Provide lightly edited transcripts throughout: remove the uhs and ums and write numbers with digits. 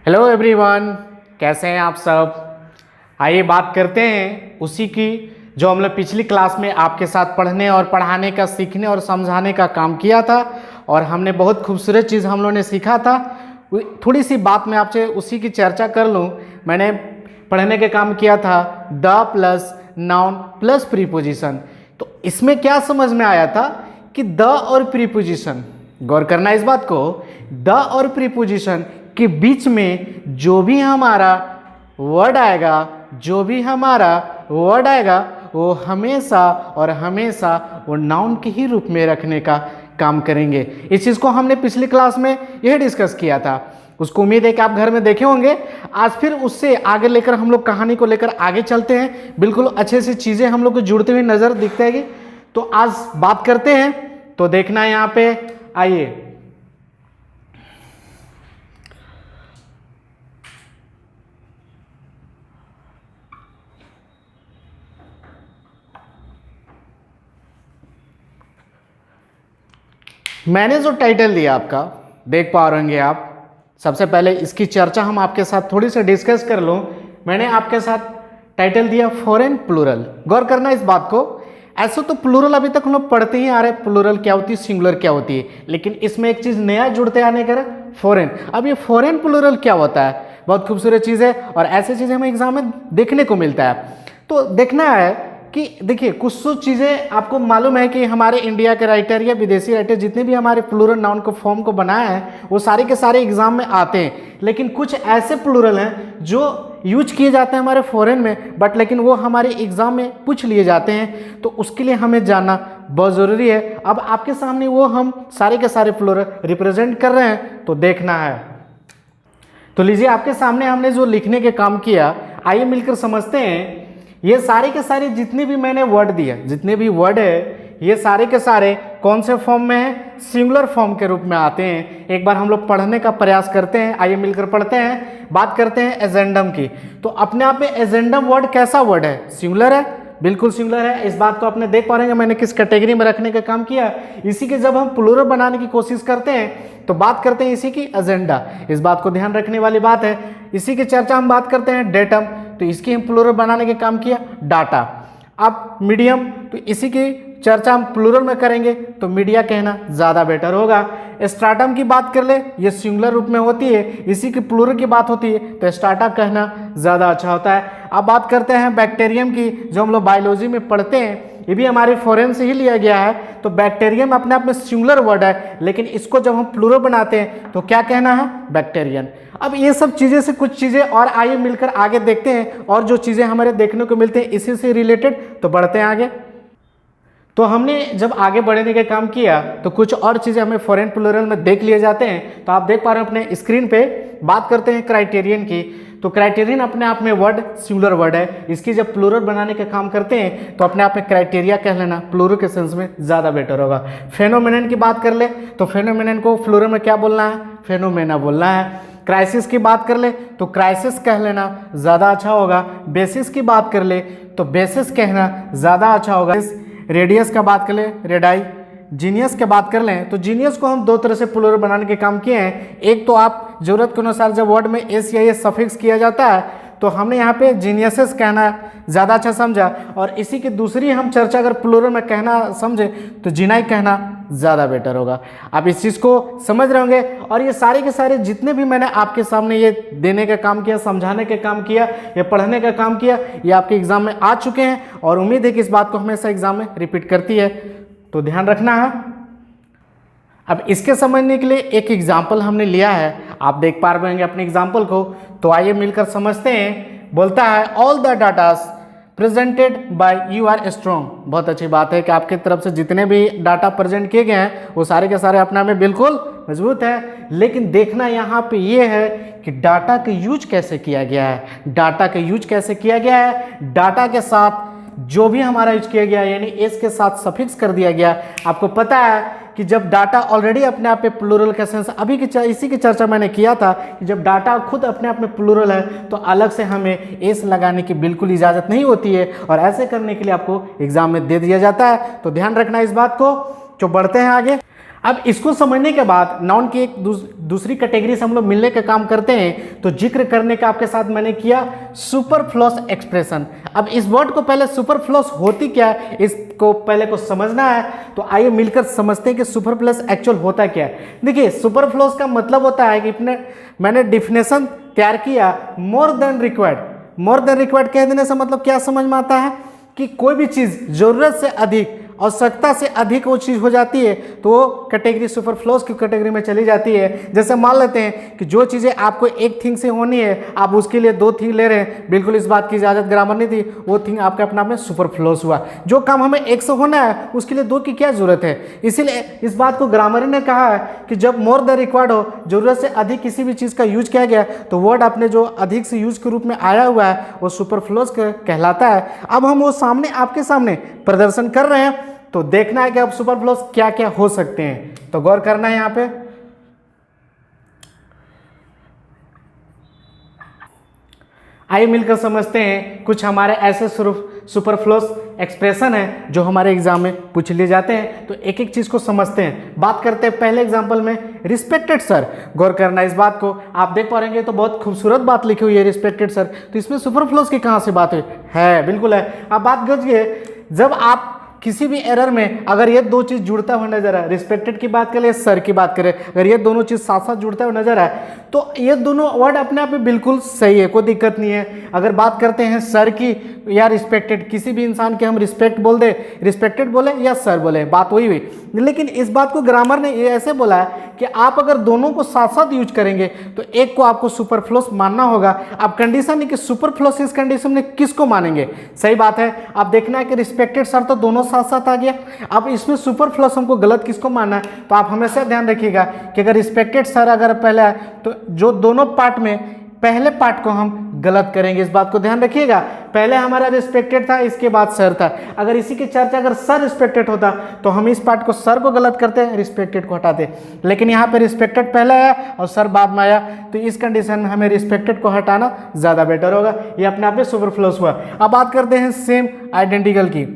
Hello everyone, कैसे हैं आप सब। आइए बात करते हैं उसी की जो हम लोग पिछली क्लास में आपके साथ पढ़ने और पढ़ाने का, सीखने और समझाने का काम किया था और हमने बहुत खूबसूरत चीज़ हम लोगों ने सीखा था। थोड़ी सी बात मैं आपसे उसी की चर्चा कर लूँ। मैंने पढ़ने के काम किया था the plus noun plus preposition. तो इसमें क्या समझ में आया था कि द और प्रीपोजिशन, गौर करना इस बात को, द और प्रीपोजिशन के बीच में जो भी हमारा वर्ड आएगा वो हमेशा और हमेशा वो नाउन के ही रूप में रखने का काम करेंगे। इस चीज़ को हमने पिछली क्लास में यही डिस्कस किया था। उसको उम्मीद है कि आप घर में देखे होंगे। आज फिर उससे आगे लेकर हम लोग कहानी को लेकर आगे चलते हैं। बिल्कुल अच्छे से चीज़ें हम लोग को जुड़ते हुए नज़र दिखते हैं। तो आज बात करते हैं, तो देखना है यहाँ पे। आइए मैंने जो टाइटल दिया आपका, देख पा रहे होंगे आप। सबसे पहले इसकी चर्चा हम आपके साथ थोड़ी सी डिस्कस कर लूँ। मैंने आपके साथ टाइटल दिया फॉरेन प्लूरल। गौर करना इस बात को। ऐसे तो प्लूरल अभी तक हम लोग पढ़ते ही आ रहे, प्लूरल क्या होती है, सिंगुलर क्या होती है, लेकिन इसमें एक चीज़ नया जुड़ते आने का फॉरेन। अब ये फॉरेन प्लूरल क्या होता है, बहुत खूबसूरत चीज़ है और ऐसी चीज़ें हमें एग्जाम में देखने को मिलता है। तो देखना है कि देखिए कुछ चीज़ें आपको मालूम है कि हमारे इंडिया के राइटर या विदेशी राइटर जितने भी हमारे प्लूरल नाउन को फॉर्म को बनाए हैं वो सारे के सारे एग्जाम में आते हैं। लेकिन कुछ ऐसे प्लूरल हैं जो यूज किए जाते हैं हमारे फॉरेन में, बट लेकिन वो हमारे एग्जाम में पूछ लिए जाते हैं। तो उसके लिए हमें जानना बहुत ज़रूरी है। अब आपके सामने वो हम सारे के सारे प्लूरल रिप्रेजेंट कर रहे हैं, तो देखना है। तो लीजिए, आपके सामने हमने जो लिखने के काम किया, आइए मिलकर समझते हैं। ये सारे के सारे जितने भी मैंने वर्ड दिया, जितने भी वर्ड है, ये सारे के सारे कौन से फॉर्म में है, सिंगुलर फॉर्म के रूप में आते हैं। एक बार हम लोग पढ़ने का प्रयास करते हैं। आइए मिलकर पढ़ते हैं। बात करते हैं एजेंडम की। तो अपने आप में एजेंडम वर्ड कैसा वर्ड है, सिंगुलर है, बिल्कुल सिंगुलर है। इस बात को आपने देख पा रहे हैं मैंने किस कैटेगरी में रखने का काम किया। इसी के जब हम प्लूरल बनाने की कोशिश करते हैं तो बात करते हैं इसी की एजेंडा। इस बात को ध्यान रखने वाली बात है। इसी की चर्चा हम बात करते हैं डेटम, तो इसकी हम प्लूरल बनाने के काम किया डाटा। अब मीडियम, तो इसी की चर्चा हम प्लूरल में करेंगे, तो मीडिया कहना ज़्यादा बेटर होगा। स्ट्राटम की बात कर ले, ये सिंगुलर रूप में होती है, इसी की प्लूरल की बात होती है, तो स्टार्टा कहना ज़्यादा अच्छा होता है। अब बात करते हैं बैक्टीरियम की, जो हम लोग बायोलॉजी में पढ़ते हैं, ये भी हमारे फॉरेन से ही लिया गया है। तो बैक्टीरियम अपने आप में सिंगुलर वर्ड है, लेकिन इसको जब हम प्लूरल बनाते हैं तो क्या कहना है, बैक्टीरियन। अब ये सब चीज़ें से कुछ चीज़ें और आइए मिलकर आगे देखते हैं, और जो चीज़ें हमारे देखने को मिलते हैं इसी से रिलेटेड, तो बढ़ते हैं आगे। तो हमने जब आगे बढ़ने का काम किया तो कुछ और चीज़ें हमें फॉरेन प्लूरल में देख लिए जाते हैं। तो आप देख पा रहे हैं अपने स्क्रीन पे। बात करते हैं क्राइटेरियन की। तो क्राइटेरियन अपने आप में वर्ड सिंगुलर वर्ड है, इसकी जब प्लूरल बनाने का काम करते हैं तो अपने आप में क्राइटेरिया कह लेना प्लूरल के सेंस में ज़्यादा बेटर होगा। फेनोमेनन की बात कर ले, तो फेनोमेनन को प्लूरल में क्या बोलना है, फेनोमेना बोलना है। क्राइसिस की बात कर ले तो क्राइसिस कह लेना ज़्यादा अच्छा होगा। बेसिस की बात कर ले तो बेसिस कहना ज़्यादा अच्छा होगा। रेडियस का बात कर ले, रेडाई। जीनियस की बात कर लें तो जीनियस को हम दो तरह से प्लूरल बनाने के काम किए हैं। एक तो आप ज़रूरत के अनुसार जब वर्ड में एस या एस सफिक्स किया जाता है तो हमने यहाँ पे जीनियसेस कहना ज़्यादा अच्छा समझा, और इसी की दूसरी हम चर्चा अगर प्लूरल में कहना समझे तो जिनाई कहना ज़्यादा बेटर होगा। आप इस चीज़ को समझ रहे होंगे। और ये सारे के सारे जितने भी मैंने आपके सामने ये देने का काम किया, समझाने का काम किया, ये पढ़ने का काम किया, ये आपके एग्ज़ाम में आ चुके हैं और उम्मीद है कि इस बात को हमेशा एग्ज़ाम में रिपीट करती है, तो ध्यान रखना है। अब इसके समझने के लिए एक एग्जाम्पल हमने लिया है, आप देख पा रहे होंगे अपने एग्जाम्पल को। तो आइए मिलकर समझते हैं। बोलता है all the datas presented by you are strong. बहुत अच्छी बात है कि आपकी तरफ से जितने भी डाटा प्रेजेंट किए गए हैं वो सारे के सारे अपना में बिल्कुल मजबूत है। लेकिन देखना यहाँ पे ये है कि डाटा का यूज कैसे किया गया है। डाटा का यूज कैसे किया गया है, डाटा के साथ जो भी हमारा यूज किया गया यानी एस के साथ सफिक्स कर दिया गया। आपको पता है कि जब डाटा ऑलरेडी अपने आप में प्लूरल का सेंस, अभी की इसी की चर्चा मैंने किया था कि जब डाटा खुद अपने आप में प्लूरल है तो अलग से हमें एस लगाने की बिल्कुल इजाज़त नहीं होती है, और ऐसे करने के लिए आपको एग्जाम में दे दिया जाता है। तो ध्यान रखना इस बात को। जो बढ़ते हैं आगे। अब इसको समझने के बाद नाउन की एक दूसरी कैटेगरी से हम लोग मिलने का काम करते हैं। तो जिक्र करने का आपके साथ मैंने किया सुपरफ्लुअस एक्सप्रेशन। अब इस वर्ड को पहले सुपरफ्लुअस होती क्या है इसको पहले को समझना है। तो आइए मिलकर समझते हैं कि सुपरफ्लुअस एक्चुअल होता क्या है। देखिए सुपरफ्लुअस का मतलब होता है कि मैंने डिफिनेशन तैयार किया more than required. More than required कह देने से मतलब क्या समझ में आता है कि कोई भी चीज़ ज़रूरत से अधिक, आवश्यकता से अधिक वो चीज़ हो जाती है तो वो कैटेगरी सुपरफ्लुअस की कैटेगरी में चली जाती है। जैसे मान लेते हैं कि जो चीज़ें आपको एक थिंग से होनी है आप उसके लिए दो थिंग ले रहे हैं, बिल्कुल इस बात की इजाज़त ग्रामर नहीं थी, वो थिंग आपके अपने आप में सुपरफ्लुअस हुआ। जो काम हमें एक से होना है उसके लिए दो की क्या जरूरत है। इसीलिए इस बात को ग्रामर ने कहा है कि जब मोर द रिक्वायर्ड हो, जरूरत से अधिक किसी भी चीज़ का यूज किया गया तो वर्ड अपने जो अधिक से यूज के रूप में आया हुआ है वो सुपरफ्लुअस कहलाता है। अब हम वो सामने आपके सामने प्रदर्शन कर रहे हैं तो देखना है कि अब सुपरफ्लुअस क्या क्या हो सकते हैं। तो गौर करना है यहां पे। आइए मिलकर समझते हैं कुछ हमारे ऐसे सुपरफ्लुअस एक्सप्रेशन है जो हमारे एग्जाम में पूछ लिए जाते हैं। तो एक एक चीज को समझते हैं। बात करते हैं पहले एग्जाम्पल में रिस्पेक्टेड सर। गौर करना इस बात को, आप देख पा रहे तो बहुत खूबसूरत बात लिखी हुई है रिस्पेक्टेड सर। तो इसमें सुपरफ्लुअस की कहां से बात हुई है? बिल्कुल है। अब बात गजिए, जब आप किसी भी एरर में अगर ये दो चीज जुड़ता हुआ नजर आए, रिस्पेक्टेड की बात करें सर की बात करें, अगर ये दोनों चीज साथ साथ जुड़ता हुआ नजर आए तो ये दोनों वर्ड अपने आप में बिल्कुल सही है, कोई दिक्कत नहीं है। अगर बात करते हैं सर की या रिस्पेक्टेड, किसी भी इंसान के हम रिस्पेक्ट बोल दे, रिस्पेक्टेड बोले या सर बोले, बात वही हुई। लेकिन इस बात को ग्रामर ने ये ऐसे बोला है कि आप अगर दोनों को साथ साथ यूज करेंगे तो एक को आपको सुपरफ्लुअस मानना होगा। अब कंडीशन है कि सुपरफ्लुअस इस कंडीशन में किसको मानेंगे? सही बात है। आप देखना है कि रिस्पेक्टेड सर तो दोनों साथ साथ आ गया। अब इसमें सुपरफ्लुअस हमको गलत किसको मानना है? तो आप हमेशा ध्यान रखिएगा कि अगर रिस्पेक्टेड सर अगर पहले आए तो जो दोनों पार्ट में पहले पार्ट को हम गलत करेंगे, इस बात को ध्यान रखिएगा। पहले हमारा रिस्पेक्टेड था, इसके बाद सर था। अगर इसी की चर्चा अगर सर रिस्पेक्टेड होता तो हम इस पार्ट को सर को गलत करते हैं, रिस्पेक्टेड को हटाते। लेकिन यहाँ पे रिस्पेक्टेड पहले आया और सर बाद में आया, तो इस कंडीशन में हमें रिस्पेक्टेड को हटाना ज़्यादा बेटर होगा। ये अपने आप में सुपरफ्लुअस हुआ। अब बात करते हैं सेम आइडेंटिकल की।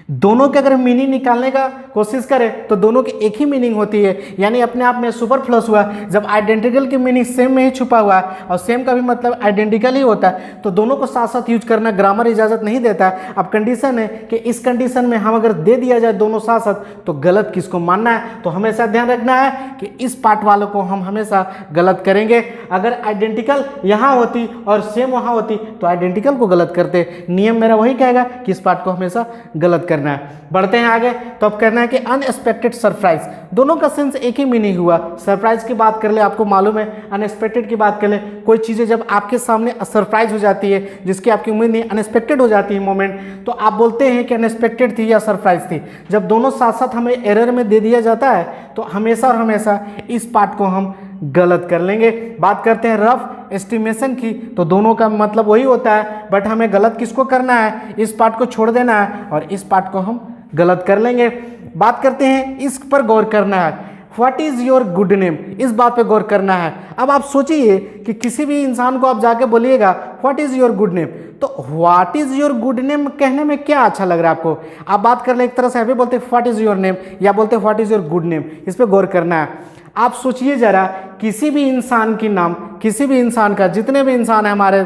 दोनों के अगर मीनिंग निकालने का कोशिश करें तो दोनों की एक ही मीनिंग होती है, यानी अपने आप में सुपरफ्लुअस हुआ। जब आइडेंटिकल की मीनिंग सेम में ही छुपा हुआ है और सेम का भी मतलब आइडेंटिकल ही होता है तो दोनों को साथ साथ यूज करना ग्रामर इजाजत नहीं देता है। अब कंडीशन है कि इस कंडीशन में हम अगर दे दिया जाए दोनों साथ साथ तो गलत किसको मानना है? तो हमेशा ध्यान रखना है कि इस पार्ट वालों को हम हमेशा गलत करेंगे। अगर आइडेंटिकल यहाँ होती और सेम वहाँ होती तो आइडेंटिकल को गलत करते। नियम मेरा वही कहेगा कि इस पार्ट को हमेशा गलत करना है। बढ़ते हैं आगे। तो अब कहना है कि अनएक्सपेक्टेड सरप्राइज, दोनों का सेंस एक ही मीनिंग हुआ। सरप्राइज की बात कर ले, आपको मालूम है, अनएक्सपेक्टेड की बात कर ले, कोई चीज़ें जब आपके सामने सरप्राइज हो जाती है जिसकी आपकी उम्मीद नहीं, अनएक्सपेक्टेड हो जाती है मोमेंट, तो आप बोलते हैं कि अनएक्सपेक्टेड थी या सरप्राइज थी। जब दोनों साथ साथ हमें एरर में दे दिया जाता है तो हमेशा और हमेशा इस पार्ट को हम गलत कर लेंगे। बात करते हैं रफ एस्टिमेशन की, तो दोनों का मतलब वही होता है, बट हमें गलत किसको करना है? इस पार्ट को छोड़ देना है और इस पार्ट को हम गलत कर लेंगे। बात करते हैं इस पर गौर करना है, what is your good name, इस बात पे गौर करना है। अब आप सोचिए कि किसी भी इंसान को आप जाके बोलिएगा what is your good name, तो what is your good name कहने में क्या अच्छा लग रहा है आपको? आप बात कर ले एक तरह से अभी बोलते व्हाट इज योर नेम या बोलते what is your good name, इस पे गौर करना है। आप सोचिए जरा, किसी भी इंसान की नाम, किसी भी इंसान का, जितने भी इंसान है हमारे,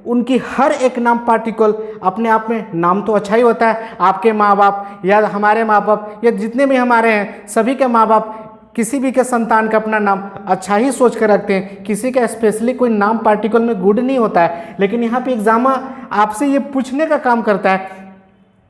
उनकी हर एक नाम पार्टिकल अपने आप में नाम तो अच्छा ही होता है। आपके माँ बाप या हमारे माँ बाप या जितने भी हमारे हैं, सभी के माँ बाप किसी भी के संतान का अपना नाम अच्छा ही सोच कर रखते हैं। किसी का स्पेशली कोई नाम पार्टिकल में गुड नहीं होता है। लेकिन यहाँ पे एग्जाम आपसे ये पूछने का काम करता है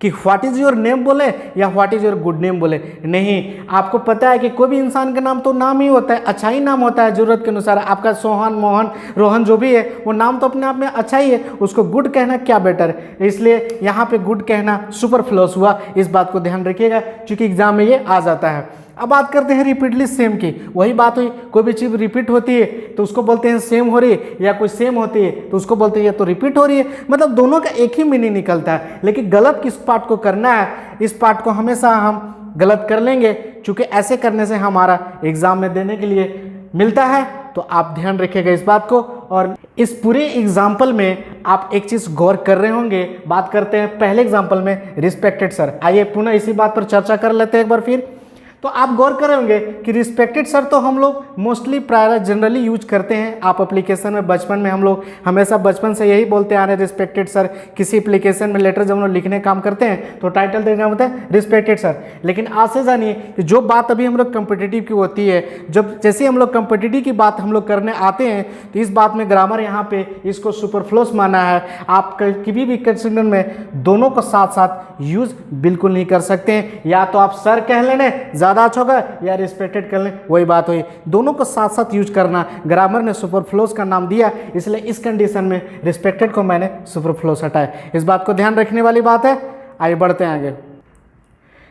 कि व्हाट इज योर नेम बोले या what is your good name बोले। नहीं, आपको पता है कि कोई भी इंसान का नाम तो नाम ही होता है, अच्छा ही नाम होता है जरूरत के अनुसार। आपका सोहन, मोहन, रोहन जो भी है वो नाम तो अपने आप में अच्छा ही है, उसको गुड कहना क्या बेटर है। इसलिए यहाँ पे गुड कहना सुपरफ्लुअस हुआ, इस बात को ध्यान रखिएगा क्योंकि एग्जाम में ये आ जाता है। अब बात करते हैं रिपीटली सेम की। वही बात हुई, कोई भी चीज़ रिपीट होती है तो उसको बोलते हैं सेम हो रही है, या कोई सेम होती है तो उसको बोलते हैं ये तो रिपीट हो रही है। मतलब दोनों का एक ही मीनिंग निकलता है। लेकिन गलत किस पार्ट को करना है, इस पार्ट को हमेशा हम गलत कर लेंगे क्योंकि ऐसे करने से हमारा एग्जाम में देने के लिए मिलता है। तो आप ध्यान रखिएगा इस बात को। और इस पूरे एग्जाम्पल में आप एक चीज़ गौर कर रहे होंगे। बात करते हैं पहले एग्जाम्पल में रिस्पेक्टेड सर। आइए पुनः इसी बात पर चर्चा कर लेते हैं एक बार फिर। तो आप गौर करेंगे कि रिस्पेक्टेड सर तो हम लोग मोस्टली प्राय जनरली यूज करते हैं। आप एप्लीकेशन में बचपन में हम लोग हमेशा बचपन से यही बोलते आ रहे रिस्पेक्टेड सर। किसी एप्लीकेशन में लेटर जब हम लोग लिखने काम करते हैं तो टाइटल देना होता है रिस्पेक्टेड सर। लेकिन आज से जानिए कि जो बात अभी हम लोग कंपिटिटिव की होती है, जब जैसे हम लोग कंपिटिटिव की बात हम लोग करने आते हैं तो इस बात में ग्रामर यहाँ पे इसको सुपरफ्लोस माना है। आप किसी भी कंडीशन में दोनों को साथ साथ यूज बिल्कुल नहीं कर सकते हैं। या तो आप सर कह लेने ज़्यादा अच्छा होगा या रिस्पेक्टेड कर लें, वही बात हुई। दोनों को साथ साथ यूज करना ग्रामर ने सुपरफ्लोस का नाम दिया, इसलिए इस कंडीशन में रिस्पेक्टेड को मैंने सुपरफ्लोस हटाया। इस बात को ध्यान रखने वाली बात है। आइए बढ़ते हैं आगे।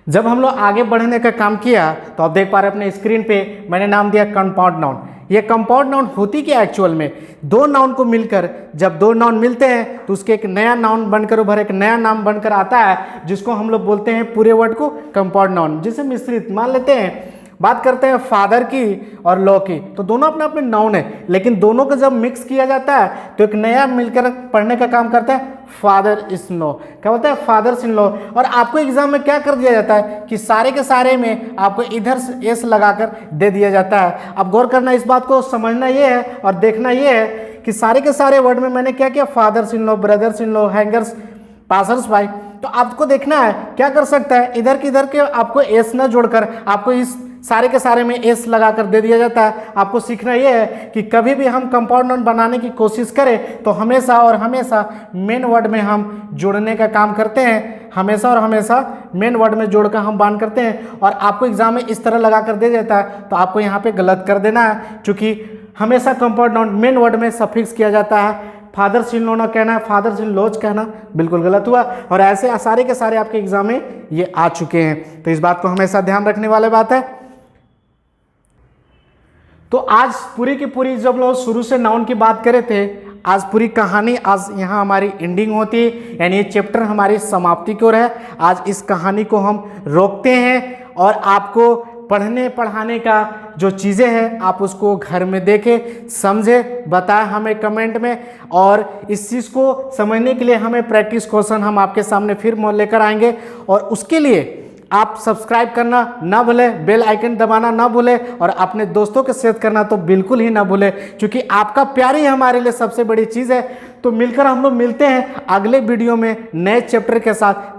जब हम लोग आगे बढ़ने का काम किया तो आप देख पा रहे हैं अपने स्क्रीन पे मैंने नाम दिया कंपाउंड नाउन। ये कंपाउंड नाउन होती क्या एक्चुअल में, दो नाउन को मिलकर जब दो नाउन मिलते हैं तो उसके एक नया नाउन बनकर उभर एक नया नाम बनकर आता है, जिसको हम लोग बोलते हैं पूरे वर्ड को कंपाउंड नाउन। जिसे मिश्रित मान लेते हैं, बात करते हैं फादर की और लॉ की, तो दोनों अपने अपने नाउन है, लेकिन दोनों को जब मिक्स किया जाता है तो एक नया मिलकर पढ़ने का काम करता है फादर इन लॉ। क्या बोलता है फादर्स इन लॉ। और आपको एग्जाम में क्या कर दिया जाता है कि सारे के सारे में आपको इधर एस लगाकर दे दिया जाता है। अब गौर करना, इस बात को समझना ये है और देखना ये है कि सारे के सारे वर्ड में मैंने क्या किया, fathers in law, brothers in law, hangers, passers by. तो आपको देखना है क्या कर सकता है, इधर के आपको एस न जोड़कर आपको इस सारे के सारे में एस लगाकर दे दिया जाता है। आपको सीखना यह है कि कभी भी हम कंपाउंड नाउन बनाने की कोशिश करें तो हमेशा और हमेशा मेन वर्ड में हम जोड़ने का काम करते हैं। हमेशा और हमेशा मेन वर्ड में जोड़कर हम बांध करते हैं। और आपको एग्जाम में इस तरह लगाकर दे देता है तो आपको यहाँ पे गलत कर देना है, क्योंकि हमेशा कंपाउंड नाउन मेन वर्ड में सफिक्स किया जाता है। फादर्स इन लॉ ना कहना है, फादर्स इन लॉज कहना बिल्कुल गलत हुआ। और ऐसे सारे के सारे आपके एग्जाम में ये आ चुके हैं, तो इस बात को हमेशा ध्यान रखने वाली बात है। तो आज पूरी की पूरी जब लोग शुरू से नाउन की बात करे थे, आज पूरी कहानी आज यहाँ हमारी एंडिंग होती है, यानी ये चैप्टर हमारी समाप्ति की ओर है। आज इस कहानी को हम रोकते हैं और आपको पढ़ने पढ़ाने का जो चीज़ें हैं आप उसको घर में देखें, समझे, बताएं हमें कमेंट में। और इस चीज़ को समझने के लिए हमें प्रैक्टिस क्वेश्चन हम आपके सामने फिर लेकर आएंगे। और उसके लिए आप सब्सक्राइब करना ना भूलें, बेल आइकन दबाना ना भूलें और अपने दोस्तों के शेयर करना तो बिल्कुल ही ना भूलें, क्योंकि आपका प्यार ही हमारे लिए सबसे बड़ी चीज़ है। तो मिलकर हम लोग मिलते हैं अगले वीडियो में नए चैप्टर के साथ।